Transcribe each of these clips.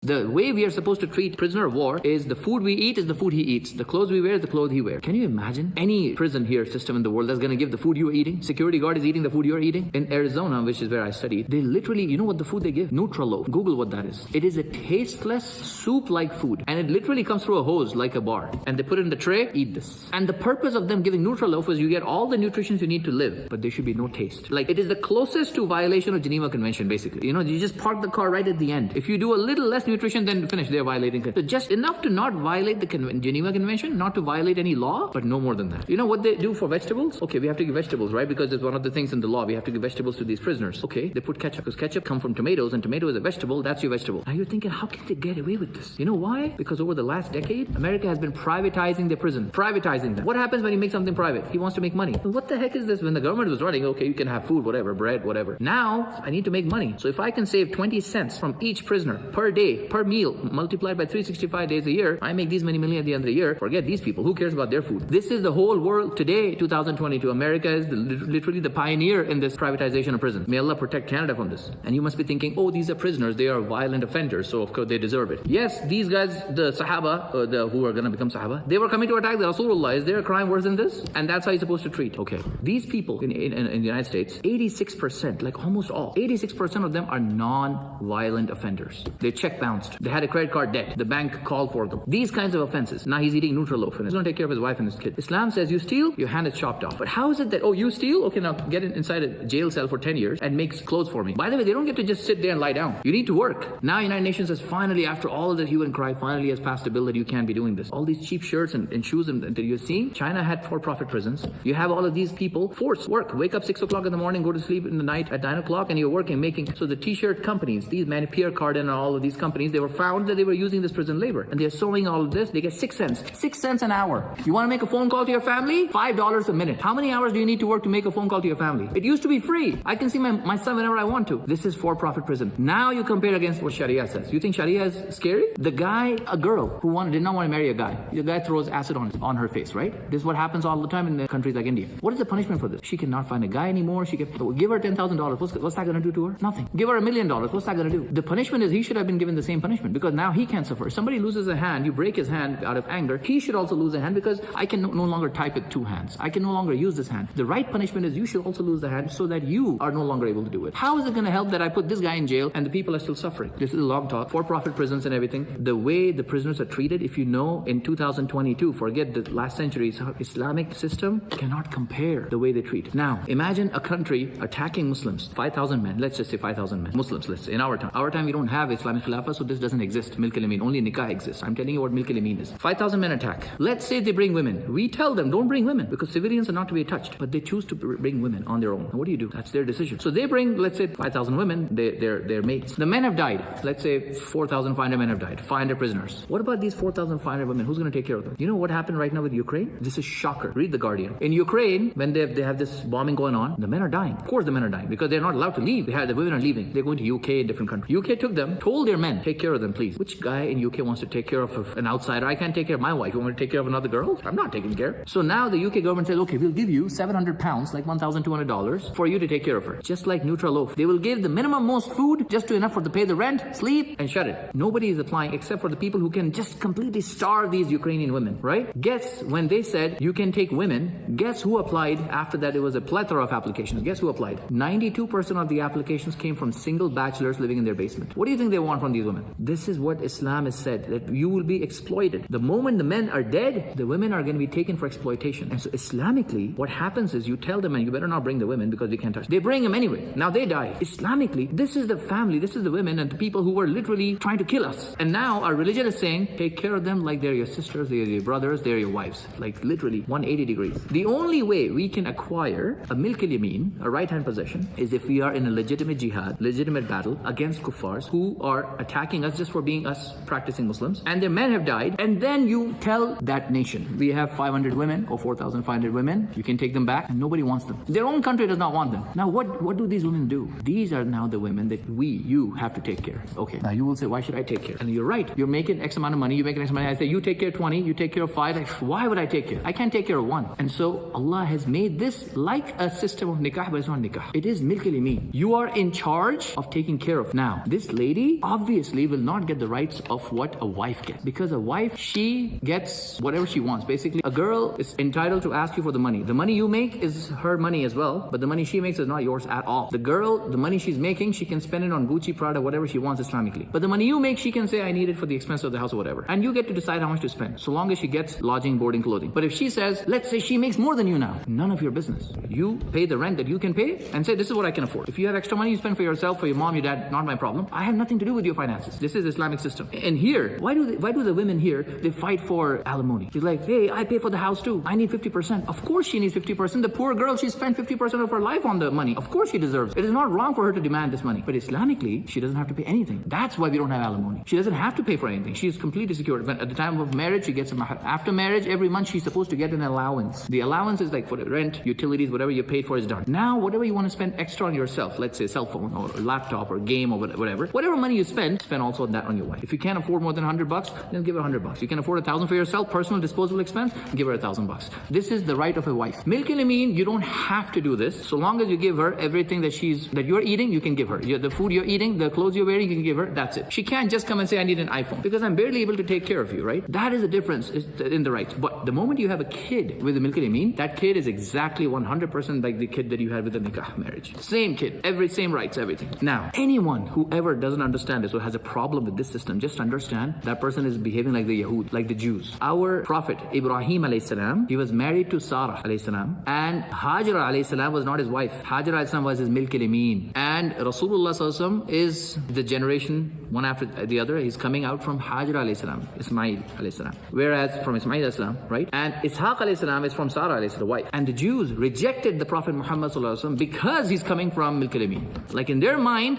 The way we are supposed to treat prisoner of war is the food we eat is the food he eats. The clothes we wear is the clothes he wears. Can you imagine any prison here system in the world that's going to give the food you're eating? Security guard is eating the food you're eating. In Arizona, which is where I studied, they literally, you know what the food they give? Nutraloaf. Google what that is. It is a tasteless soup-like food. And it literally comes through a hose like a bar. And they put it in the tray, eat this. And the purpose of them giving Nutraloaf is you get all the nutrition you need to live, but there should be no taste. Like, it is the closest to violation of Geneva Convention, basically. You know, you just park the car right at the end. If you do a little less nutrition, then finish. They're violating it. So just enough to not violate the Geneva Convention, not to violate any law, but no more than that. You know what they do for vegetables? Okay, we have to give vegetables, right? Because it's one of the things in the law. We have to give vegetables to these prisoners. Okay, they put ketchup, because ketchup comes from tomatoes, and tomato is a vegetable. That's your vegetable. Now you're thinking, how can they get away with this? You know why? Because over the last decade, America has been privatizing their prison. Privatizing them. What happens when you make something private? He wants to make money. What the heck is this? When the government was running, okay, you can have food, whatever, bread, whatever. Now, I need to make money. So if I can save 20 cents from each prisoner per day, per meal, multiplied by 365 days a year, I make these many million at the end of the year. Forget these people. Who cares about their food? This is the whole world today, 2022. America is literally the pioneer in this privatization of prison. May Allah protect Canada from this. And you must be thinking, oh, these are prisoners. They are violent offenders. So of course they deserve it. Yes, these guys, the Sahaba, who are going to become Sahaba, they were coming to attack the Rasulullah. Is there a crime worse than this? And that's how you're supposed to treat. Okay. These people in the United States, 86%, like almost all, 86% of them are non-violent offenders. They check bounced. They had a credit card debt. The bank called for them. These kinds of offenses. Now he's eating Nutraloaf and he's going to take care of his wife and his kid. Islam says you steal, your hand is chopped off. But how is it that, oh, you steal? Okay, now get inside a jail cell for 10 years and make clothes for me. By the way, they don't get to just sit there and lie down. You need to work. Now United Nations says finally, after all of the hue and cry, finally has passed a bill that you can't be doing this. All these cheap shirts and shoes that you're seeing, China had for-profit prisons. You have all of these people forced work. Wake up 6 o'clock in the morning, go to sleep in the night at 9 o'clock, and you're working, making. So the t-shirt companies, these Pierre Cardin and all of these companies, they were found that they were using this prison labor. And they're sewing all of this. They get 6 cents. 6 cents an hour. You want to make a phone call to your family? $5 a minute. How many hours do you need to work to make a phone call to your family? It used to be free. I can see my son whenever I want to. This is for-profit prison. Now you compare against what Sharia says. You think Sharia is scary? The guy, a girl who did not want to marry a guy. The guy throws acid on her face, right? This is what happens all the time in the countries like India. What is the punishment for this? She cannot find a guy anymore. She can give her $10,000. What's that going to do to her? Nothing. Give her $1 million. What's that going to do? The punishment is he should have been given the same punishment because now he can't suffer. If somebody loses a hand, you break his hand out of anger. He should also lose a hand because I can no longer type with 2 hands. I can no longer use this hand. The right punishment is you should also lose the hand so that you are no longer able to do it. How is it going to help that I put this guy in jail and the people are still suffering? This is a long talk. For-profit prisons and everything. The way the prisoners are treated, if you know, in 2022, forget the last century's Islamic system cannot compare the way they treat. Now, imagine a country attacking Muslims. 5,000 men. Let's just say 5,000 men. Muslims, let's say. In our time. Our time, we don't have Islamic Khilafah, so this doesn't exist. Milk al-Yamin. Only nikah exists. I'm telling you what Milk al-Yamin is. 5,000 men attack. Let's say they bring women. We tell them, don't bring women because civilians are not to be touched. But they choose to bring women on their own. Now, what do you do? That's their decision. So they bring, let's say, 5,000 women. They're mates. The men have died. Let's say 4,500 men have died. 500 prisoners. What about these 4,500 women? Who's going to take care of them? You know what happened right now with Ukraine? This is shocker. Read The Guardian. In Ukraine, when they have this bombing going on, the men are dying. Of course the men are dying because they're not allowed to leave. The women are leaving. They're going to UK and different countries. UK took them, told their men, take care of them, please. Which guy in UK wants to take care of an outsider? I can't take care of my wife. You want me to take care of another girl? I'm not taking care. So now the UK government says, okay, we'll give you 700 pounds, like $1,200 for you to take care of her. Just like Nutraloaf. They will give the minimum most food just to enough for to pay the rent, sleep, and shut it. Nobody is applying except for the people who can just completely starve these Ukrainian women, right? Guess when they said you can take women, guess who applied after that? It was a plethora of applications. Guess who applied? 92% of the applications came from single bachelors living in their basement. What do you think they want from these women? This is what Islam has said, that you will be exploited. The moment the men are dead, the women are going to be taken for exploitation. And so Islamically, what happens is you tell them, and you better not bring the women because they can't touch. They bring them anyway. Now they die. Islamically, this is the family, this is the women and the people who were literally trying to kill us. And now our religion is saying, take care of them like they're your sisters, they're your brothers, they're your wives. Like literally 180 degrees. The only way we can acquire a milk al-yamin, a right-hand possession, is if we are in a legitimate jihad, legitimate battle against kuffars who are attacking us just for being us practicing Muslims. And their men have died. And then you tell that nation, we have 500 women or 4,500 women. You can take them back and nobody wants them. Their own country does not want them. Now what do these women do? These are now the women that you have to take care of. Okay. Now you will say, why should I take care? And you're right. You're making X amount of money. You make X amount of money. I say, you take care of 20. You take care of 5. Like, why would I take care? I can't take care of 1. And so Allah has made this like a system of nikah, but it's not nikah. It is milk al-yamin. You are in charge of taking care of. Now, this lady, obviously, slave will not get the rights of what a wife gets. Because a wife, she gets whatever she wants. Basically, a girl is entitled to ask you for the money. The money you make is her money as well, but the money she makes is not yours at all. The girl, the money she's making, she can spend it on Gucci, Prada, whatever she wants Islamically. But the money you make, she can say, I need it for the expense of the house or whatever. And you get to decide how much to spend, so long as she gets lodging, boarding, clothing. But if she says, let's say she makes more than you now, none of your business. You pay the rent that you can pay and say, this is what I can afford. If you have extra money you spend for yourself, for your mom, your dad, not my problem. I have nothing to do with your finances. This is Islamic system. And here, why do the women here, they fight for alimony? She's like, hey, I pay for the house too. I need 50%. Of course she needs 50%. The poor girl, she spent 50% of her life on the money. Of course she deserves it. It is not wrong for her to demand this money. But Islamically, she doesn't have to pay anything. That's why we don't have alimony. She doesn't have to pay for anything. She is completely secure. At the time of marriage, she gets a mahar. After marriage, every month she's supposed to get an allowance. The allowance is like for the rent, utilities, whatever you paid for is done. Now, whatever you want to spend extra on yourself, let's say cell phone or laptop or game or whatever money you spend also that on your wife. If you can't afford more than $100, then give her $100. You can afford $1,000 for yourself, personal disposable expense, give her $1,000. This is the right of a wife. Milk and Amin, you don't have to do this. So long as you give her everything that you're eating, you can give her. The food you're eating, the clothes you're wearing, you can give her. That's it. She can't just come and say, I need an iPhone, because I'm barely able to take care of you, right? That is the difference in the rights. But the moment you have a kid with the Milk and Amin, that kid is exactly 100% like the kid that you had with the nikah marriage. Same kid, same rights, everything. Now, anyone who ever doesn't understand this or has a problem with this system, just understand that person is behaving like the Yahud, like the Jews. Our Prophet Ibrahim alayhi salam, he was married to Sarah alayhi salam, and Hajra alayhi salam was not his wife. Hajra alayhi salam was his Milk al Amin. And Rasulullah sallallahu alaihi wasallam is the generation one after the other. He's coming out from Hajra alayhi salam, Ismail alayhi salam. Whereas from Ismail alayhi salam, right? And Ishaq alayhi salam is from Sarah alayhi salam, the wife. And the Jews rejected the Prophet Muhammad sallallahu alaihi wasallam because he's coming from Milk al Amin. Like in their mind,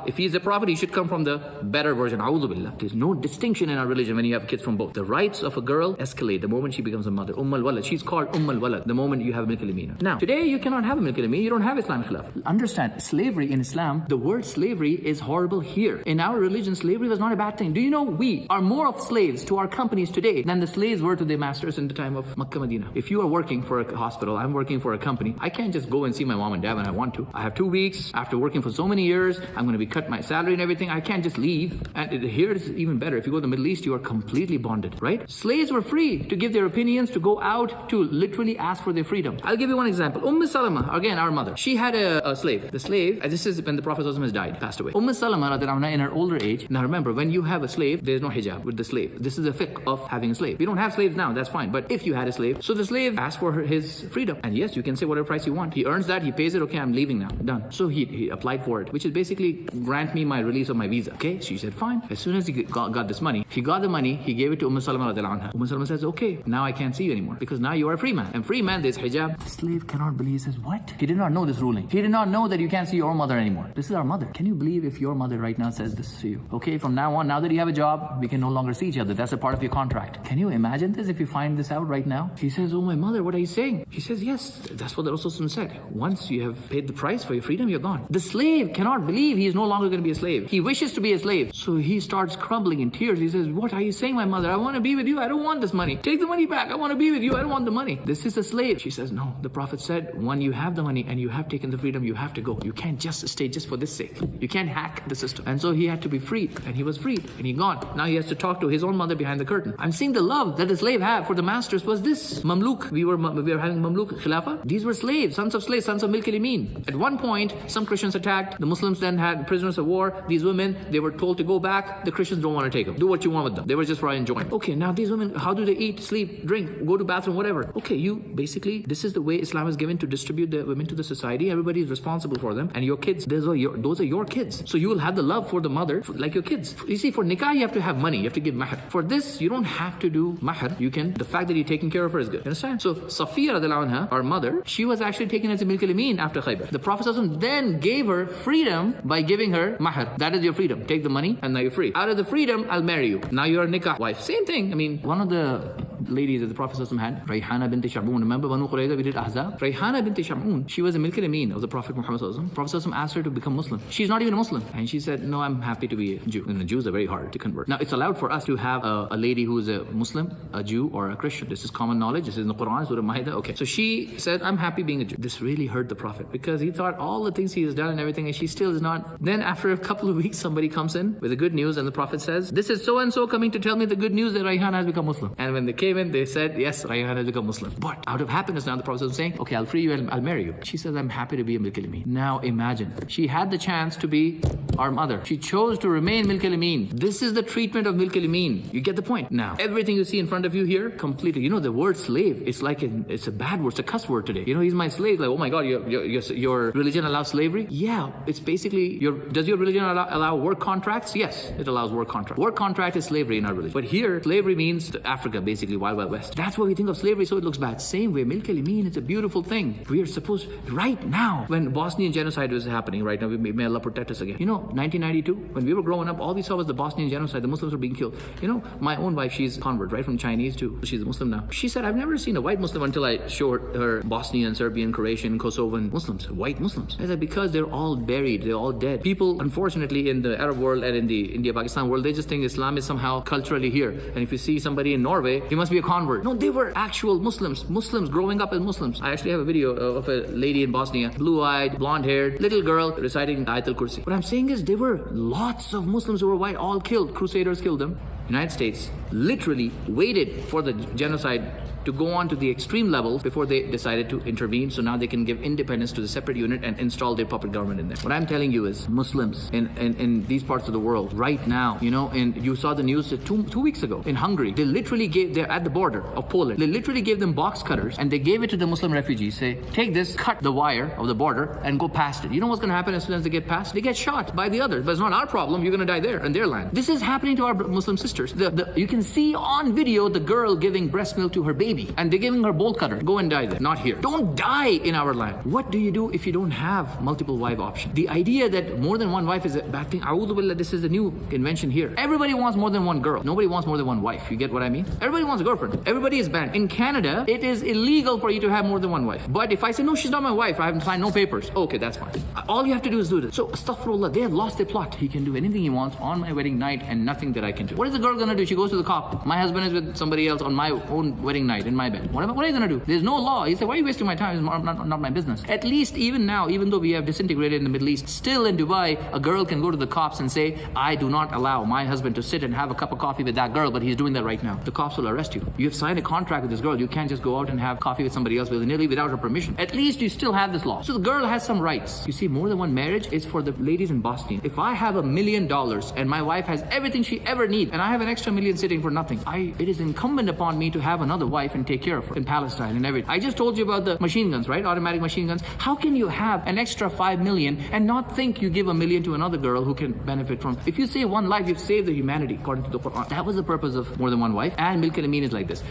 if he's a prophet, he should come from the better version. A'udhu billah. There's no distinction in our religion when you have kids from both. The rights of a girl escalate the moment she becomes a mother. Al Walad. She's called Al Walad the moment you have Milk al Amin. Now, today you cannot have a Milk al Amin. You don't have Islamic khilaf. Understand, slavery in Islam, the word slavery is horrible here. In our religion, slavery was not a bad thing. Do you know we are more of slaves to our companies today than the slaves were to their masters in the time of Makkah, Medina? If you are working for a hospital, I'm working for a company, I can't just go and see my mom and dad when I want to. I have 2 weeks. After working for so many years, I'm going to be cut my salary and everything. I can't just leave. And here it's even better. If you go to the Middle East, you are completely bonded, right? Slaves were free to give their opinions, to go out, to literally ask for their freedom. I'll give you one example. Salama, again, our mother, she had a slave. The slave, this is when the Prophet has died, passed away. Salama, in her older age, now remember, when you have a slave, there's no hijab with the slave. This is the fiqh of having a slave. We don't have slaves now, that's fine. But if you had a slave, so the slave asked for his freedom. And yes, you can say whatever price you want. He earns that, he pays it, okay, I'm leaving now, done. So he applied for it, which is basically grant me my release of my visa. Okay, she said fine. As soon as he got this money, he got the money, he gave it to Salama anha. Salama says, okay, now I can't see you anymore because now you are a free man. And free man, there's hijab. The slave cannot believe. He says, what? He did not know this ruling. He did not know that you can't see your mother anymore. This is our mother. Can you believe if your mother right now says this to you? Okay, from now on, now that you have a job, we can no longer see each other. That's a part of your contract. Can you imagine this if you find this out right now? He says, oh my mother, what are you saying? He says, yes, that's what the Rasul said. Once you have paid the price for your freedom, you're gone. The slave cannot believe he is no longer going to be a slave. He wishes to be a slave. So he starts crumbling in tears. He says, what are you saying, my mother? I want to be with you. I don't want this money. Take the money back. I want to be with you. I don't want the money. This is a slave. She says, no. The Prophet said, when you have the money and you have taken the freedom, you have to go. You can't just stay just for this sake. You can't hack the system. And so he had to be freed. And he was freed. And he gone. Now he has to talk to his own mother behind the curtain. I'm seeing the love that the slave had for the masters was this. Mamluk. We were having Mamluk Khilafah. These were slaves, sons of slaves, sons of Milk al Amin. At one point, some Christians attacked. The Muslims then had prisoners of war. These women, they were told to go back. The Christians don't want to take them. Do what you want with them. They were just for enjoying. Okay, now these women, how do they eat, sleep, drink, go to bathroom, whatever? Okay, you basically, this is the way Islam is given to distribute the women to the society. Everybody is responsible for them. And your kids, those are your kids. So you will have the love for the mother like your kids. You see, for nikah, you have to have money. You have to give mahar. For this, you don't have to do mahar. You can, the fact that you're taking care of her is good. You understand? So Safiya radiallahu anha, our mother, she was actually taken as a Milk al Amin after Khaybar. The Prophet then gave her freedom by giving her mahar. That is your freedom. Take the money and now you're free. Out of the freedom, I'll marry you. Now you're a nikah wife. Same thing. I mean, one of the ladies that the Prophet had. Rayhana bint Shab'un. Remember Banu Qurayza, we did Ahzab? Rayhana bint Shab'un, she was a Milk al-Amin of the Prophet Muhammad. Prophet asked her to become Muslim. She's not even a Muslim. And she said, no, I'm happy to be a Jew. And the Jews are very hard to convert. Now, it's allowed for us to have a lady who is a Muslim, a Jew, or a Christian. This is common knowledge. This is in the Quran, Surah Ma'idah. Okay. So she said, I'm happy being a Jew. This really hurt the Prophet because he thought all the things he has done and everything, and she still is not. Then after a couple of weeks, somebody comes in with the good news, and the Prophet says, this is so-and-so coming to tell me the good news that Rayhana has become Muslim. And when they came in, they said, yes, Rayhana has become Muslim. But out of happiness now, the Prophet was saying, okay, I'll free you and I'll marry you. She says, I'm happy to be a Milk al-Amin. Now imagine, she had the chance to be our mother. She chose to remain Milk al-Amin. This is the treatment of Milk al-Amin. You get the point? Now, everything you see in front of you here, completely. You know, the word slave, it's like it's a bad word. It's a cuss word today. You know, he's my slave. Like, oh my God, your religion allows slavery? Yeah, it's basically, does your religion allow work contracts? Yes, it allows work contracts. Work contract is slavery in our religion. But here, slavery means Africa, basically, Wild Wild West. That's what we think of slavery, so it looks bad. Same way, Milk al-Amin, it's a beautiful thing. We are supposed, right now, when Bosnian genocide was happening, right now, may Allah protect us again. You know, 1992, when we were growing up, all we saw was the Bosnian genocide. The Muslims were being killed. You know, my own wife, she's convert, right, from Chinese to, she's a Muslim now. She said, I've never seen a white Muslim until I showed her Bosnian, Serbian, Croatian, Kosovan Muslims, white Muslims. I said, because they're all buried, they're all dead. People, unfortunately, in the Arab world and in the India-Pakistan world, they just think Islam is somehow culturally here. And if you see somebody in Norway, he must be a convert. No, they were actual Muslims growing up as Muslims. I actually have a video of a lady in Bosnia, blue-eyed, blonde-haired, little girl reciting Ayatul Kursi. What I'm saying is there were lots of Muslims who were white, all killed. Crusaders killed them. United States literally waited for the genocide to go on to the extreme levels before they decided to intervene, so now they can give independence to the separate unit and install their puppet government in there. What I'm telling you is Muslims in these parts of the world right now, you know, and you saw the news two weeks ago in Hungary, they literally they're at the border of Poland, they literally gave them box cutters and they gave it to the Muslim refugees, say, take this, cut the wire of the border and go past it. You know what's going to happen as soon as they get past? They get shot by the others, but it's not our problem. You're going to die there in their land. This is happening to our Muslim sisters. You can see on video the girl giving breast milk to her baby, and they're giving her bolt cutter. Go and die there, not here. Don't die in our land. What do you do if you don't have multiple wife option? The idea that more than one wife is a bad thing, A'udhu Billah, this is a new invention here. Everybody wants more than one girl. Nobody wants more than one wife. You get what I mean? Everybody wants a girlfriend. Everybody is banned. In Canada, it is illegal for you to have more than one wife. But if I say, no, she's not my wife, I haven't signed no papers. Okay, that's fine. All you have to do is do this. So, astaghfirullah, they have lost their plot. He can do anything he wants on my wedding night and nothing that I can do. What is the girl gonna do? She goes to the cop. My husband is with somebody else on my own wedding night in my bed. What are you gonna do? There's no law. He said, why are you wasting my time? It's not my business. At least even now, even though we have disintegrated in the Middle East, still in Dubai, a girl can go to the cops and say, I do not allow my husband to sit and have a cup of coffee with that girl, but he's doing that right now. The cops will arrest you. You have signed a contract with this girl. You can't just go out and have coffee with somebody else willy-nilly without her permission. At least you still have this law. So the girl has some rights. You see, more than one marriage is for the ladies in Bosnia. If I have $1 million and my wife has everything she ever needs, and I have an extra million sitting for nothing, it is incumbent upon me to have another wife and take care of her in Palestine and everything. I just told you about the machine guns, right? Automatic machine guns. How can you have an extra 5 million and not think you give $1 million to another girl who can benefit from? If you save one life, you've saved the humanity, according to the Quran. That was the purpose of more than one wife. And Milk al-Amin is like this.